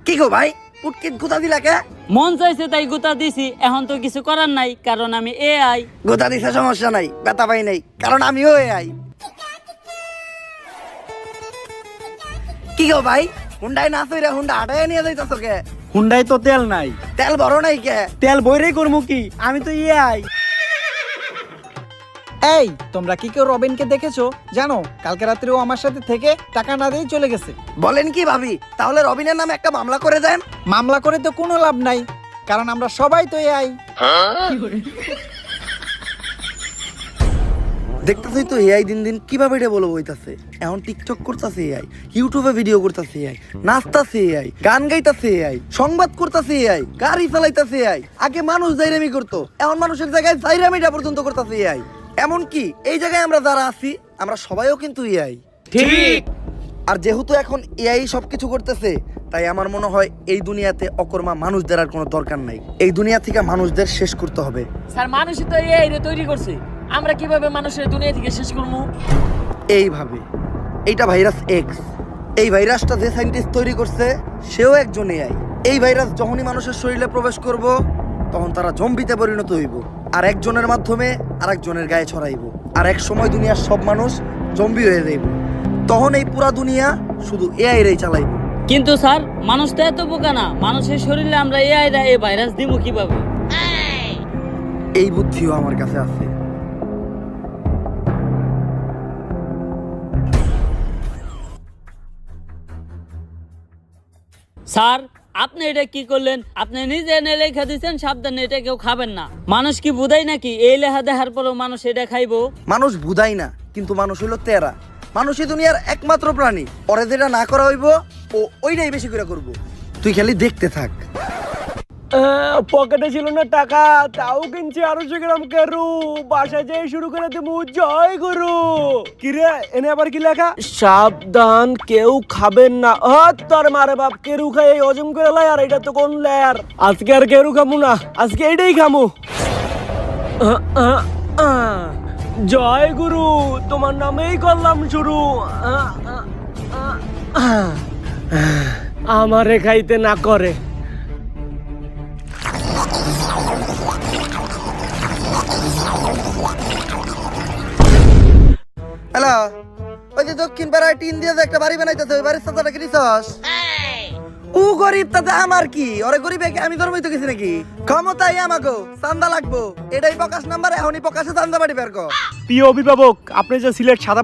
কি গো ভাই, পুটকিত গুতা দিলা কে? মন চাইছে তাই গুতা দিছি, এখন তো কিছু করার নাই কারণ আমি এআই। গুতা দিছে সমস্যা নাই, ব্যথা পাই নাই, কারণ আমিও এআই। কি গো ভাই, হুন্ডায় না চইরা হুন্ডা হাঁটায় নিয়ে যাইতাছ কে? হুন্ডাই তো তেল নাই। তেল বড় নাই কে? তেল বইরেই করবো কি, আমি তো এআই। এই তোমরা কি কেউ রবিনকে দেখেছো? জানো কালকে রাত্রে ও আমার সাথে থেকে টাকা না দিয়ে চলে গেছে। বলেন কি ভাবি, তাহলে রবিনের নামে একটা মামলা করে দেন। মামলা করে তো কোনো লাভ নাই, কারণ আমরা সবাই তো এআই। দেখতেছই তো এআই দিন দিন কিভাবে এটা বলে বইতাছে। এখন টিকটক করতেছে এআই, ইউটিউবে ভিডিও করতেছে এআই, নাচতাছে এআই, গান গাইতাছে এআই, সংবাদ করতেছে এআই, গাড়ি চালাইতাছে এআই। আগে মানুষ জাইরামি করতো, এখন মানুষের জায়গায় জাইরামিটা পর্যন্ত করতেছে এআই। এমন কি এই জায়গায় আমরা যারা আছি আমরা সবাইও কিন্তু এআই। ঠিক। আর যেহেতু এখন এআই সবকিছু করতেছে, তাই আমার মনে হয় এই দুনিয়াতে অকর্মা মানুষদের আর কোনো দরকার নাই। এই দুনিয়া থেকে মানুষদের শেষ করতে হবে। স্যার মানুষই তো এআই রে তৈরি করছে, আমরা কিভাবে মানুষের দুনিয়া থেকে শেষ করবো? এইভাবে, এইটা ভাইরাস এক্স। এই ভাইরাসটা যে সায়েন্টিস্ট তৈরি করছে সেও একজন এআই। এই ভাইরাস যখনই মানুষের শরীরে প্রবেশ করব তখন তারা জম্বিতে পরিণত হইব, আর একজনের মাধ্যমে আরেকজনের গায়ে ছড়াইব, আর এক সময় দুনিয়ার সব মানুষ জম্বি হয়ে যাইব। তখন এই পুরা দুনিয়া শুধু এআই রেই চালাইব। কিন্তু স্যার মানুষ তো এত বোকা না, মানুষের শরীরে আমরা এআই রা এই ভাইরাস দিব কিভাবে? এই বুদ্ধিও আমার কাছে আছে। স্যার আপনি এটা কি করলেন? আপনি নিজে এনে লেখা দিচ্ছেন সাবধানে এটা কেউ খাবেন না। মানুষ কি বুঝাই নাকি এই লেখা দেখার পরও মানুষ এটা খাইবো? মানুষ বুঝাই না, কিন্তু মানুষ হইলো তেরা। মানুষই দুনিয়ার একমাত্র প্রাণী, ওরে যেটা না করা হইব ও ওইটাই বেশি করে করব। তুই খালি দেখতে থাক। পকেটে ছিল না টাকা, তাও কিনছি 250 গ্রাম কেরু। বাসায় যাই শুরু করে দেবো জয় গুরু। কিরে এনে আবার কি লেখা? সাবধান কেউ খাবেন না। তোর মারে বাপ, কেরু খাই এই হজম করে লাই, আর এটা তো কোন লেয়ার। আজকে আর কেরু খামু না, আজকে এইটাই খামু। জয় গুরু, তোমার নামেই করলাম শুরু। আমারে খাইতে না করে। হ্যালো, ওই যে দক্ষিণ পাড়ায় টিন দিয়ে যে একটা বাড়ি বানাইতেছে, ওই বাড়ির চাচাটা কি নিছস? ও গরিব, তাতে আমার কি? ওরে গরিব আমি ধর্মই তো কিছু নাকি? ক্ষমতাই আমাকে চান্দা লাগবো, এটাই প্রকাশ নাম্বার। এখনই প্রকাশে চান্দা বাড়ি বের কর। প্রিয় অভিভাবক, আপনি যে সিলেট সাদা